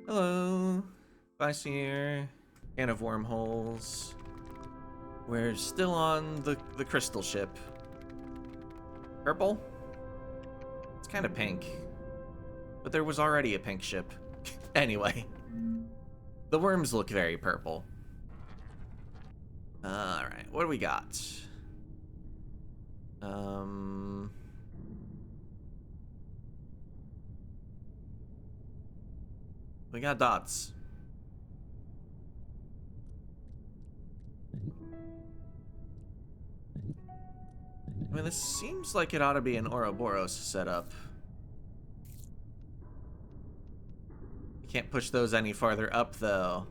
Hello, Vice here, fan of Wormholes. We're still on the crystal ship. Purple? It's kind of pink. But there was already a pink ship. Anyway, the worms look very purple. Alright, what do we got? We got dots. I mean, this seems like it ought to be an Ouroboros setup. You can't push those any farther up, though.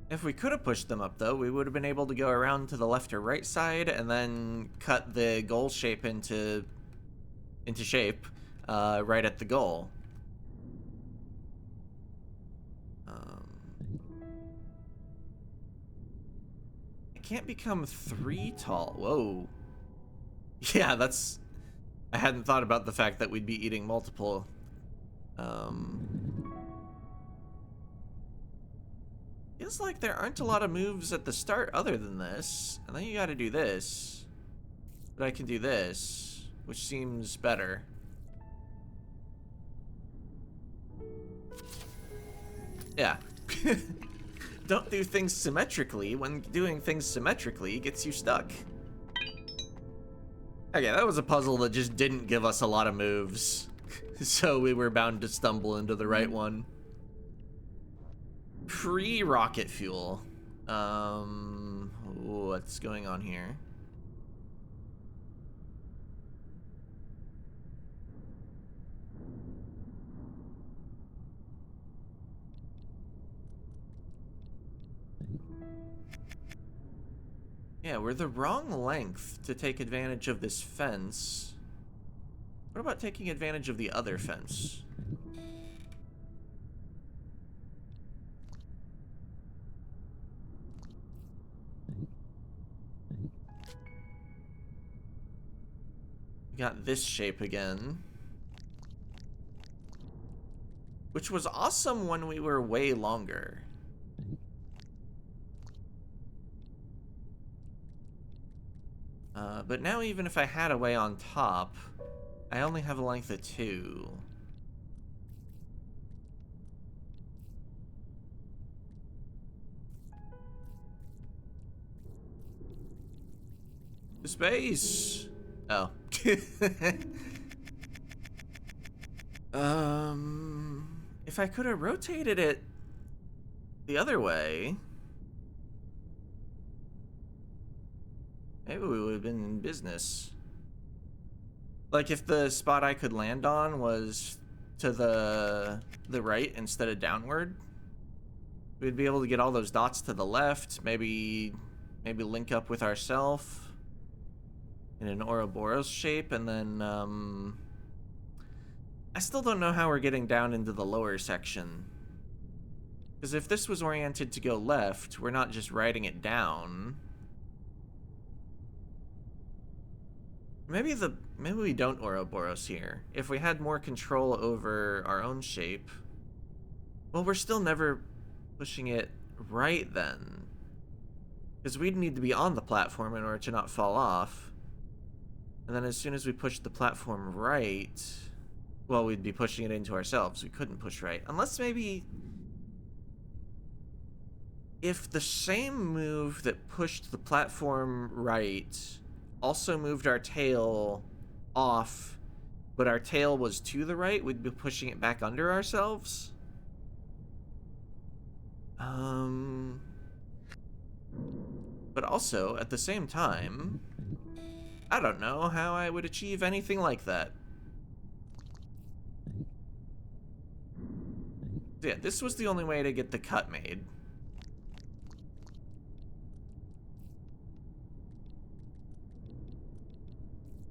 If we could have pushed them up, though, we would have been able to go around to the left or right side and then cut the goal shape into shape right at the goal. It can't become 3 tall. Whoa. Yeah, that's... I hadn't thought about the fact that we'd be eating multiple. Feels like there aren't a lot of moves at the start other than this. And then you gotta do this. But I can do this, which seems better. Yeah. Don't do things symmetrically when doing things symmetrically gets you stuck. Okay, that was a puzzle that just didn't give us a lot of moves. So we were bound to stumble into the right one. Pre-rocket fuel. What's going on here? Yeah, we're the wrong length to take advantage of this fence. What about taking advantage of the other fence? We got this shape again. Which was awesome when we were way longer. But now even if I had a way on top, I only have a length of 2. To space! Oh. If I could have rotated it the other way, maybe we would have been in business. Like if the spot I could land on was to the right instead of downward, we'd be able to get all those dots to the left, maybe link up with ourselves in an Ouroboros shape, and then I still don't know how we're getting down into the lower section. Because if this was oriented to go left, we're not just writing it down. Maybe we don't Ouroboros here. If we had more control over our own shape, well, we're still never pushing it right then. Because we'd need to be on the platform in order to not fall off. And then as soon as we push the platform right, well, we'd be pushing it into ourselves. We couldn't push right. Unless maybe... if the same move that pushed the platform right also moved our tail off, but our tail was to the right, we'd be pushing it back under ourselves. But also, at the same time, I don't know how I would achieve anything like that. Yeah, this was the only way to get the cut made.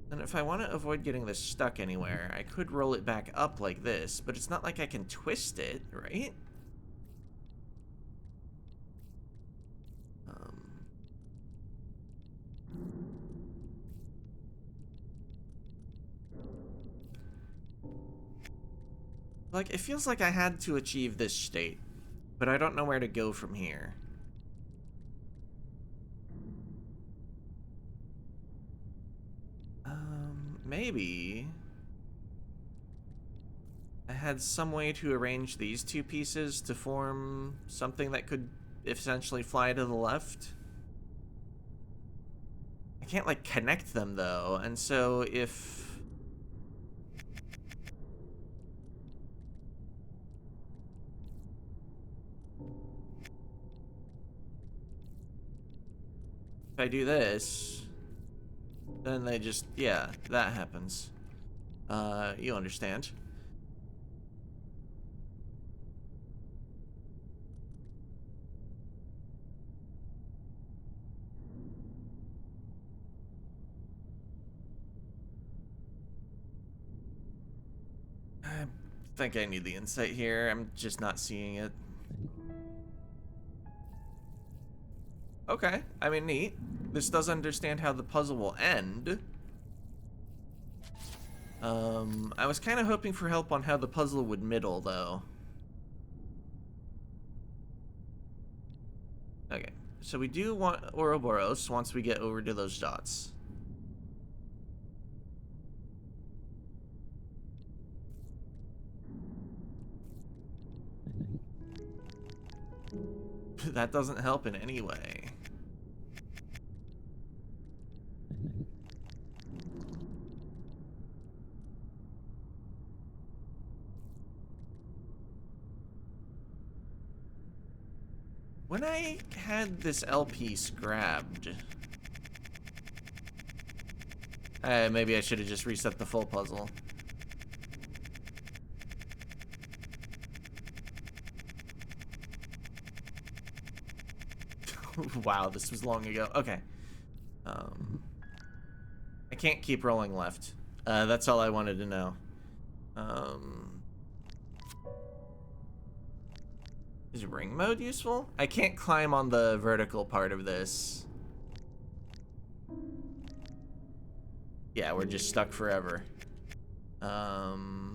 And if I want to avoid getting this stuck anywhere, I could roll it back up like this, but it's not like I can twist it, right? Like, it feels like I had to achieve this state, but I don't know where to go from here. Maybe I had some way to arrange these two pieces to form something that could essentially fly to the left. I can't, like, connect them, though, and so if I do this, then they just, yeah, that happens. You understand. I think I need the insight here. I'm just not seeing it. Okay, I mean, neat. This does understand how the puzzle will end. I was kind of hoping for help on how the puzzle would middle, though. Okay, so we do want Ouroboros once we get over to those dots. That doesn't help in any way. When I had this L piece grabbed... maybe I should have just reset the full puzzle. Wow, this was long ago. Okay. I can't keep rolling left. That's all I wanted to know. Is ring mode useful? I can't climb on the vertical part of this. Yeah, we're just stuck forever. Uh-huh.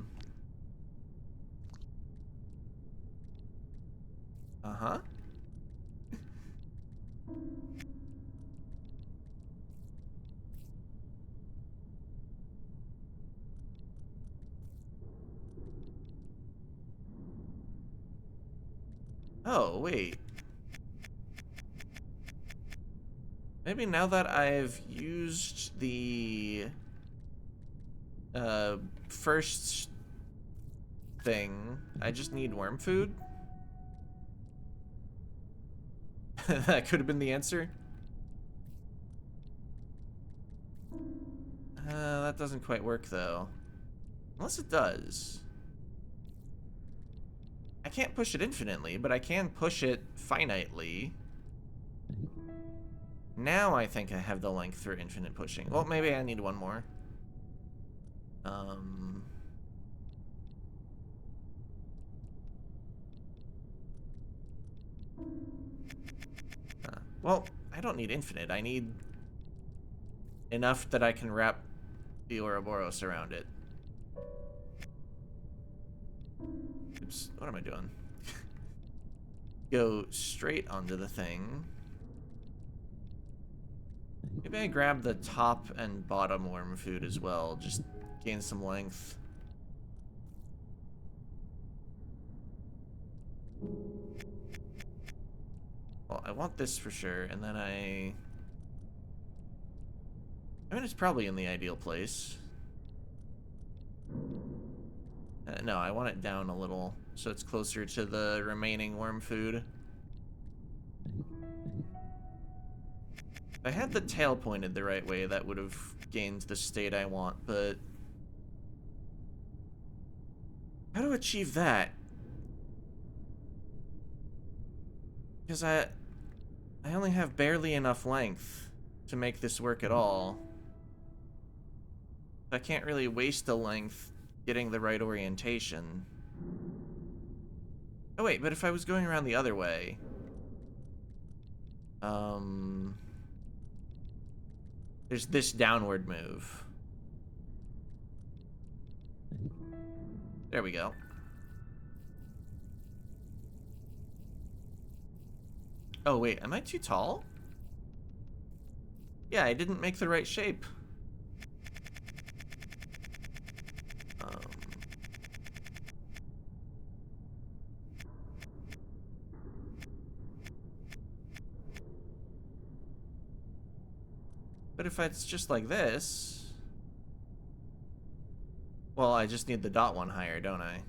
Oh, wait. Maybe now that I've used the first thing, I just need worm food? That could have been the answer. That doesn't quite work, though. Unless it does. I can't push it infinitely, but I can push it finitely. Now I think I have the length for infinite pushing. Well, maybe I need one more. Well, I don't need infinite. I need enough that I can wrap the Ouroboros around it. Oops, what am I doing? Go straight onto the thing. Maybe I grab the top and bottom worm food as well. Just gain some length. Well, I want this for sure, and then I mean, it's probably in the ideal place. No, I want it down a little, so it's closer to the remaining worm food. If I had the tail pointed the right way, that would have gained the state I want, but... how to achieve that? Because I only have barely enough length to make this work at all. I can't really waste the length getting the right orientation. Oh wait, but if I was going around the other way... there's this downward move. There we go. Oh, wait, am I too tall? Yeah, I didn't make the right shape. Um, but if it's just like this... Well, I just need the dot one higher, don't I?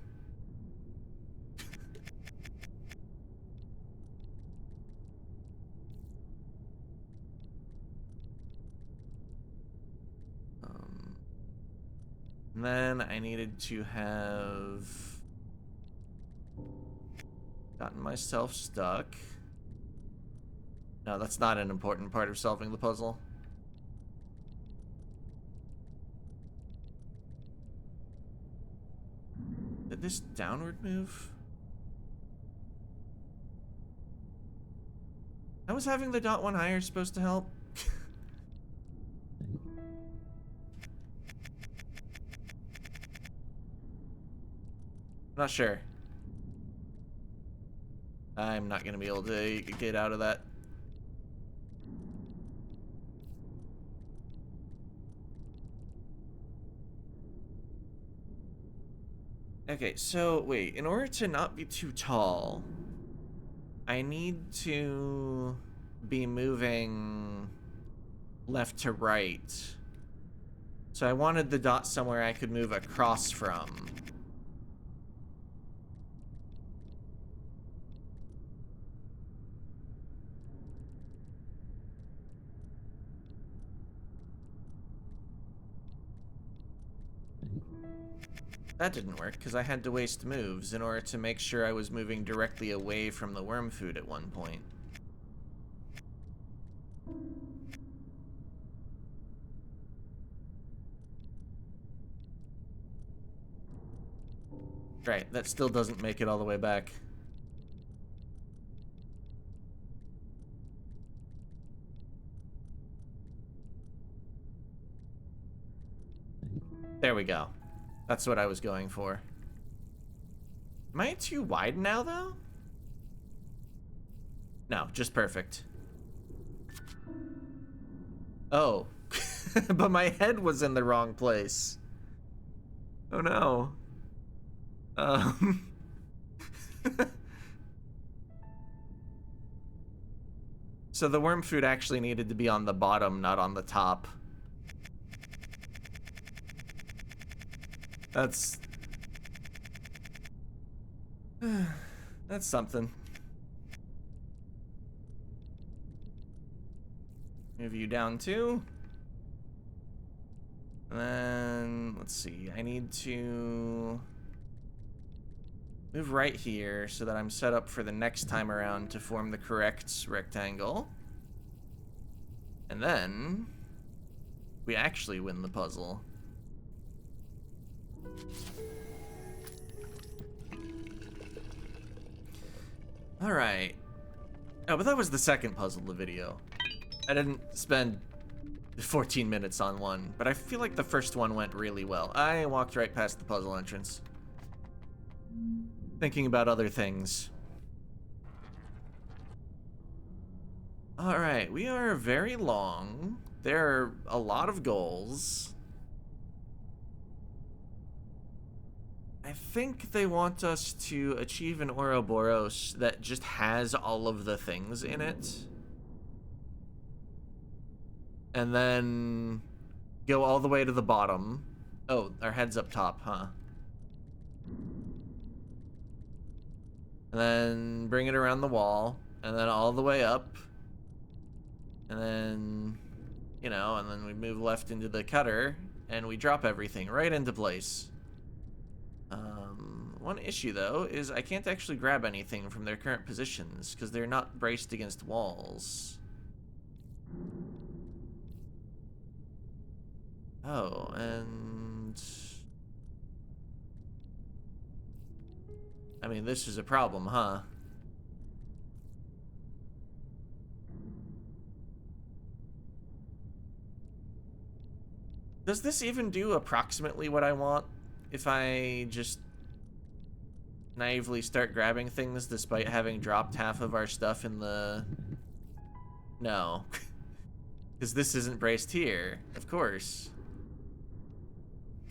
And then I needed to have gotten myself stuck. No, that's not an important part of solving the puzzle. Did this downward move? How was having the dot one higher supposed to help? Not sure. I'm not gonna be able to get out of that. Okay, so wait, in order to not be too tall, I need to be moving left to right. So I wanted the dot somewhere I could move across from. That didn't work, because I had to waste moves in order to make sure I was moving directly away from the worm food at one point. Right, that still doesn't make it all the way back. There we go. That's what I was going for. Am I too wide now, though? No, just perfect. Oh. But my head was in the wrong place. Oh, no. So the worm food actually needed to be on the bottom, not on the top. That's something. Move you down too. And then, let's see, I need to move right here so that I'm set up for the next time around to form the correct rectangle. And then we actually win the puzzle. Alright. Oh, but that was the second puzzle of the video. I didn't spend 14 minutes on one, but I feel like the first one went really well. I walked right past the puzzle entrance, thinking about other things. Alright, we are very long. There are a lot of goals. I think they want us to achieve an Ouroboros that just has all of the things in it. And then go all the way to the bottom. Oh, our head's up top, huh? And then bring it around the wall. And then all the way up. And then, you know, and then we move left into the cutter. And we drop everything right into place. One issue, though, is I can't actually grab anything from their current positions because they're not braced against walls. Oh, and... I mean, this is a problem, huh? Does this even do approximately what I want if I just naively start grabbing things despite having dropped half of our stuff in the No. Because this isn't braced here, of course.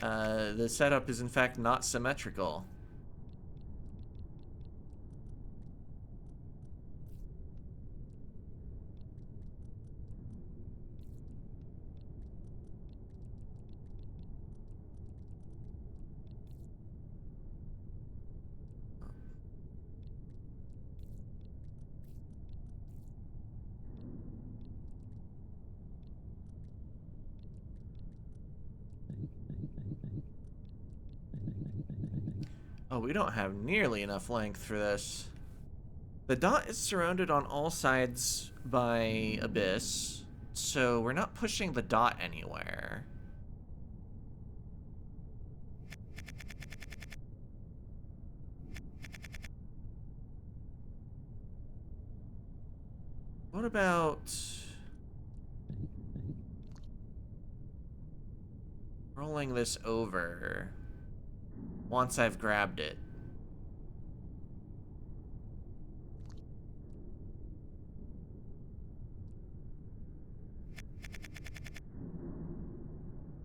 The setup is in fact not symmetrical. Oh, we don't have nearly enough length for this. The dot is surrounded on all sides by abyss, so we're not pushing the dot anywhere. What about rolling this over once I've grabbed it?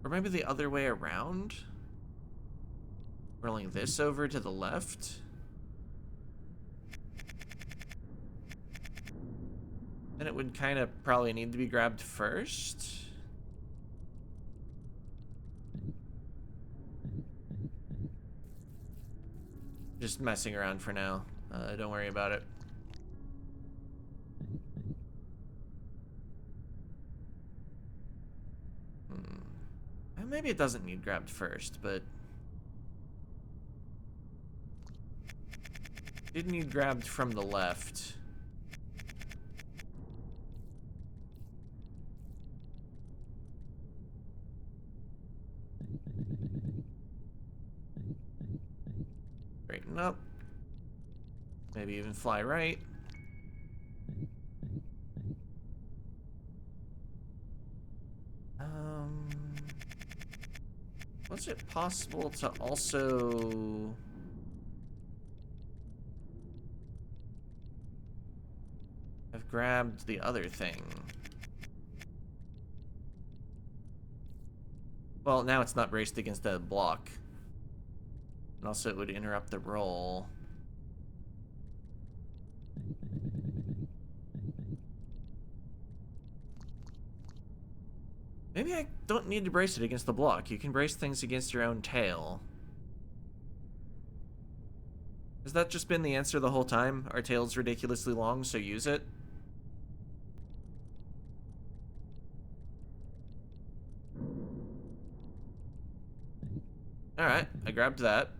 Or maybe the other way around? Rolling this over to the left? Then it would kind of probably need to be grabbed first. Just messing around for now. Don't worry about it. Maybe it doesn't need grabbed first, but it did need grabbed from the left. Straighten up. Maybe even fly right. Was it possible to also have grabbed the other thing? Well, now it's not braced against the block. And also it would interrupt the roll. Maybe I don't need to brace it against the block. You can brace things against your own tail. Has that just been the answer the whole time? Our tail's ridiculously long, so use it? Alright, I grabbed that.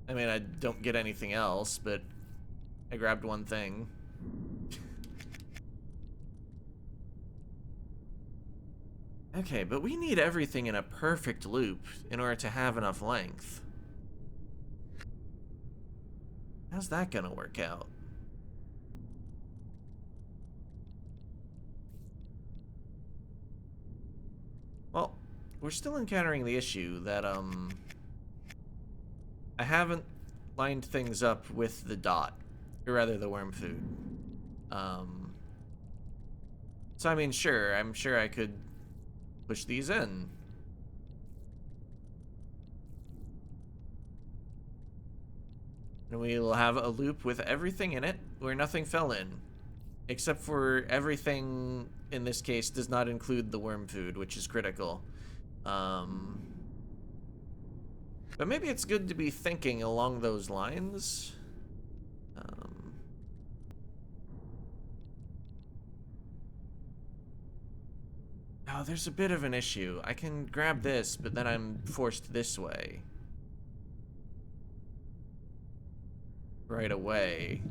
I mean, I don't get anything else, but I grabbed one thing. Okay, but we need everything in a perfect loop in order to have enough length. How's that gonna work out? Well, we're still encountering the issue that, I haven't lined things up with the dot, or rather the worm food. So I mean, sure, I'm sure I could push these in. And we'll have a loop with everything in it where nothing fell in. Except for everything, in this case, does not include the worm food, which is critical. But maybe it's good to be thinking along those lines. Oh, there's a bit of an issue. I can grab this, but then I'm forced this way. Right away.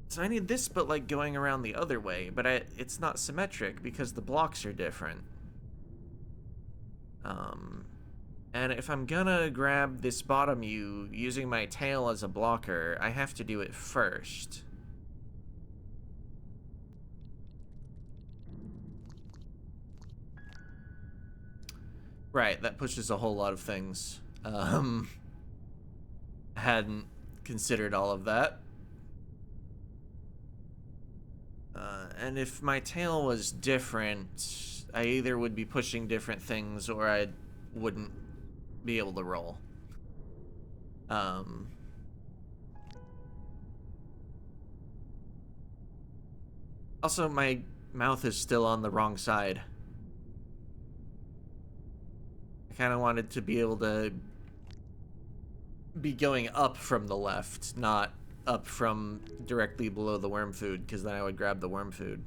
So I need this, but like going around the other way, but it's not symmetric because the blocks are different. And if I'm gonna grab this bottom U using my tail as a blocker, I have to do it first. Right, that pushes a whole lot of things. Hadn't considered all of that. And if my tail was different, I either would be pushing different things or I wouldn't be able to roll. Also, my mouth is still on the wrong side. I kind of wanted to be able to be going up from the left, not up from directly below the worm food, because then I would grab the worm food.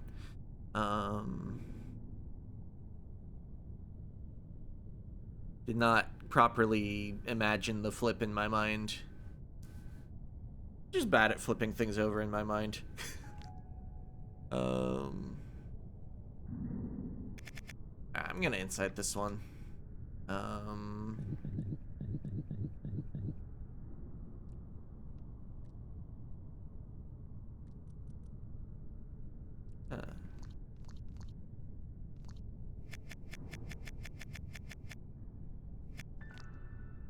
Did not properly imagine the flip in my mind. Just bad at flipping things over in my mind. I'm gonna insight this one.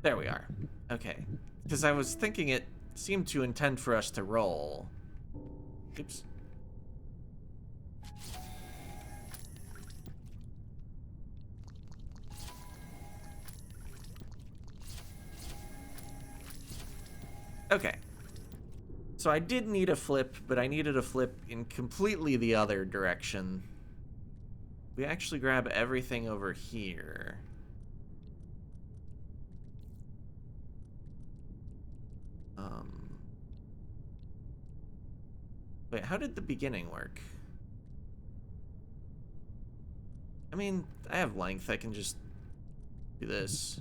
There we are. Okay. Because I was thinking it seemed to intend for us to roll. Oops. Okay. So I did need a flip, but I needed a flip in completely the other direction. We actually grab everything over here. Wait, how did the beginning work? I mean, I have length. I can just do this.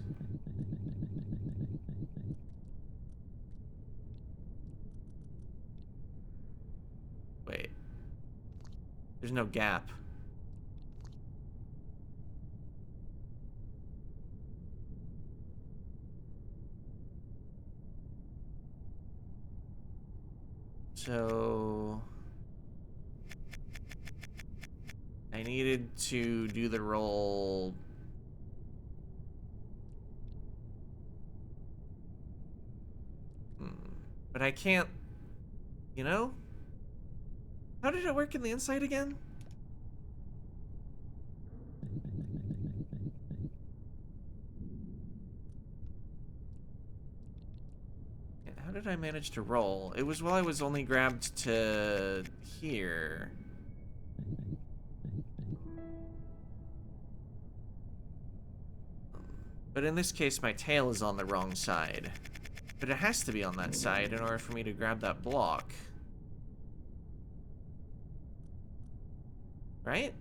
Wait. There's no gap. So I needed to do the roll. But I can't, you know? How did it work in the inside again? How did I manage to roll? It was while I was only grabbed to here. But in this case, my tail is on the wrong side. But it has to be on that side in order for me to grab that block. Right?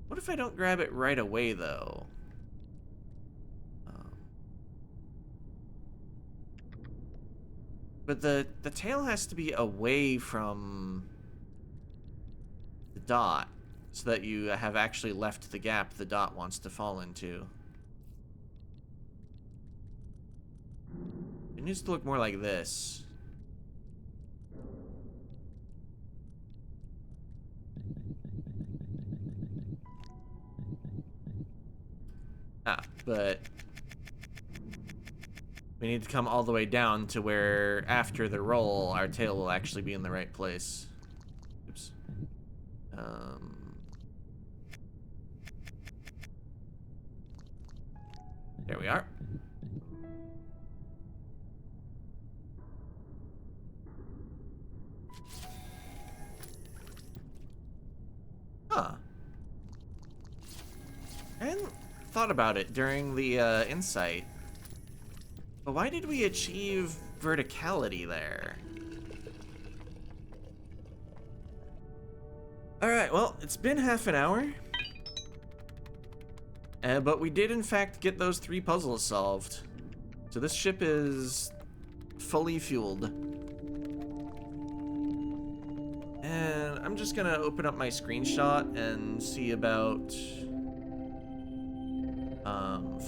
What if I don't grab it right away, though? But the tail has to be away from the dot so that you have actually left the gap the dot wants to fall into. It needs to look more like this. But we need to come all the way down to where after the roll, our tail will actually be in the right place. Oops. There we are. Huh. I hadn't thought about it during the insight. But why did we achieve verticality there? Alright, well, it's been half an hour. But we did, in fact, get those 3 puzzles solved. So this ship is fully fueled. And I'm just gonna open up my screenshot and see about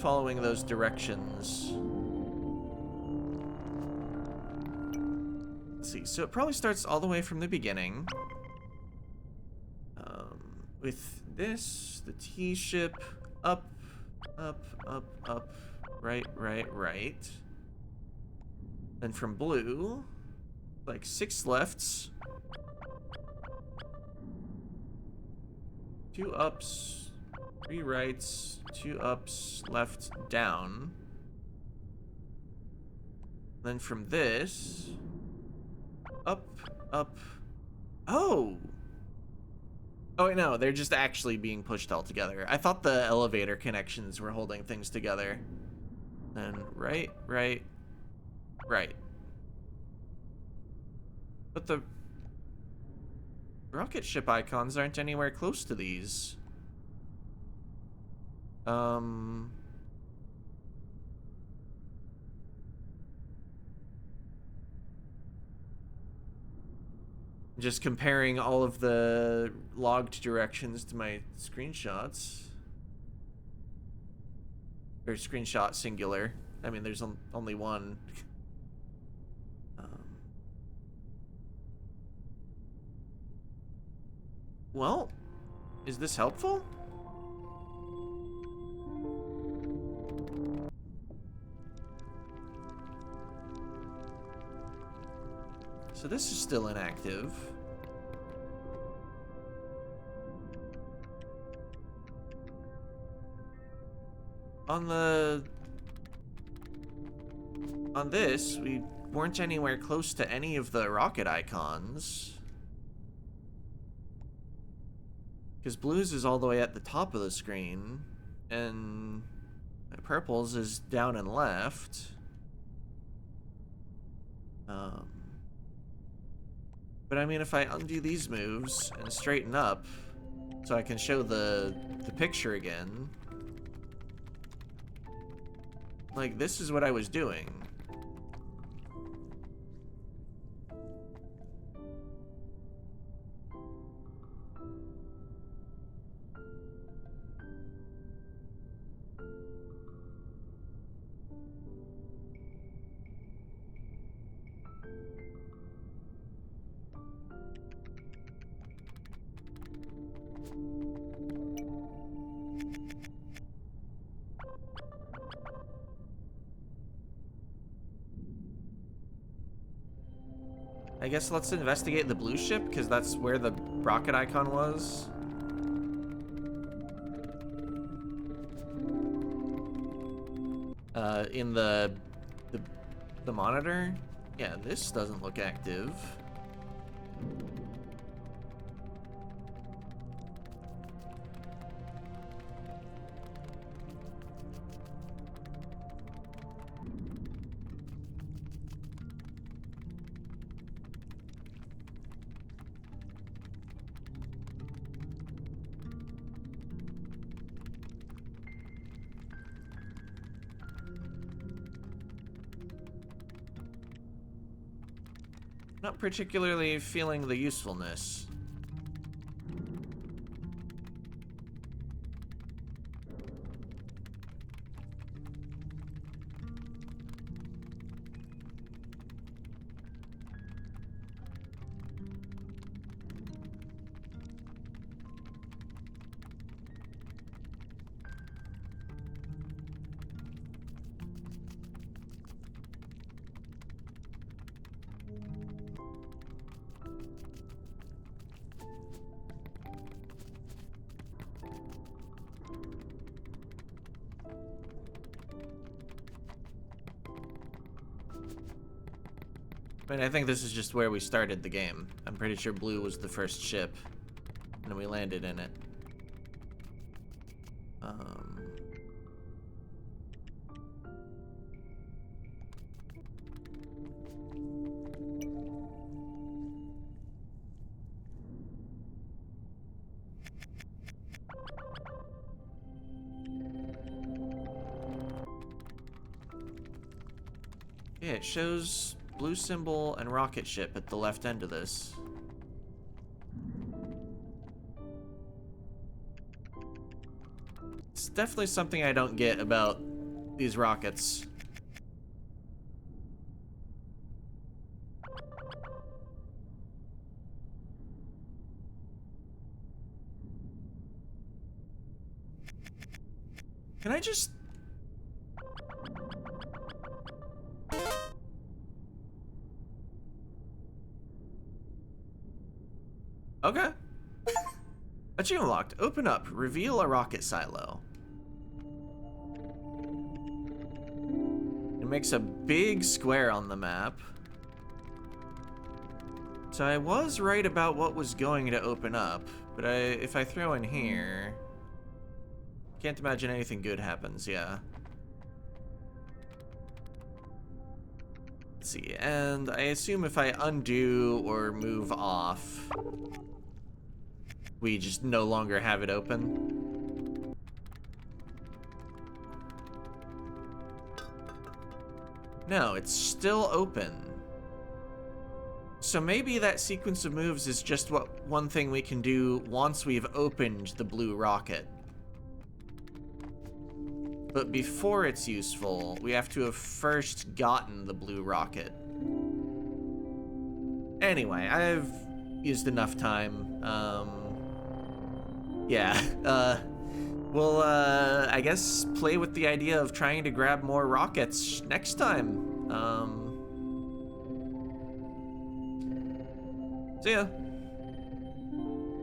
following those directions. Let's see, so it probably starts all the way from the beginning. With this, the T-ship, up, Up, up, up. Right, right, right. Then from blue, like 6 lefts. 2 ups, 3 rights, 2 ups, left, down. Then from this, up, up. Oh! Oh, wait, no, they're just actually being pushed all together. I thought the elevator connections were holding things together. Then right, right, right. But the rocket ship icons aren't anywhere close to these. Just comparing all of the logged directions to my screenshots. Or screenshot singular. I mean, there's only one. Well, is this helpful? So this is still inactive. On this, we weren't anywhere close to any of the rocket icons. Because blues is all the way at the top of the screen, and purples is down and left. But I mean, if I undo these moves and straighten up, so I can show the picture again, like, this is what I was doing. I guess let's investigate the blue ship, because that's where the rocket icon was. In the monitor? Yeah, this doesn't look active. Not particularly feeling the usefulness. I mean, I think this is just where we started the game. I'm pretty sure blue was the first ship, and we landed in it. Yeah, it shows blue symbol and rocket ship at the left end of this. It's definitely something I don't get about these rockets. Can I just... Okay. Achievement locked. Open up. Reveal a rocket silo. It makes a big square on the map. So I was right about what was going to open up, but if I throw in here... Can't imagine anything good happens, yeah. Let's see, and I assume if I undo or move off, we just no longer have it open. No, it's still open. So maybe that sequence of moves is just one thing we can do once we've opened the blue rocket. But before it's useful, we have to have first gotten the blue rocket. Anyway, I've used enough time. Yeah, we'll, I guess, play with the idea of trying to grab more rockets next time. So yeah.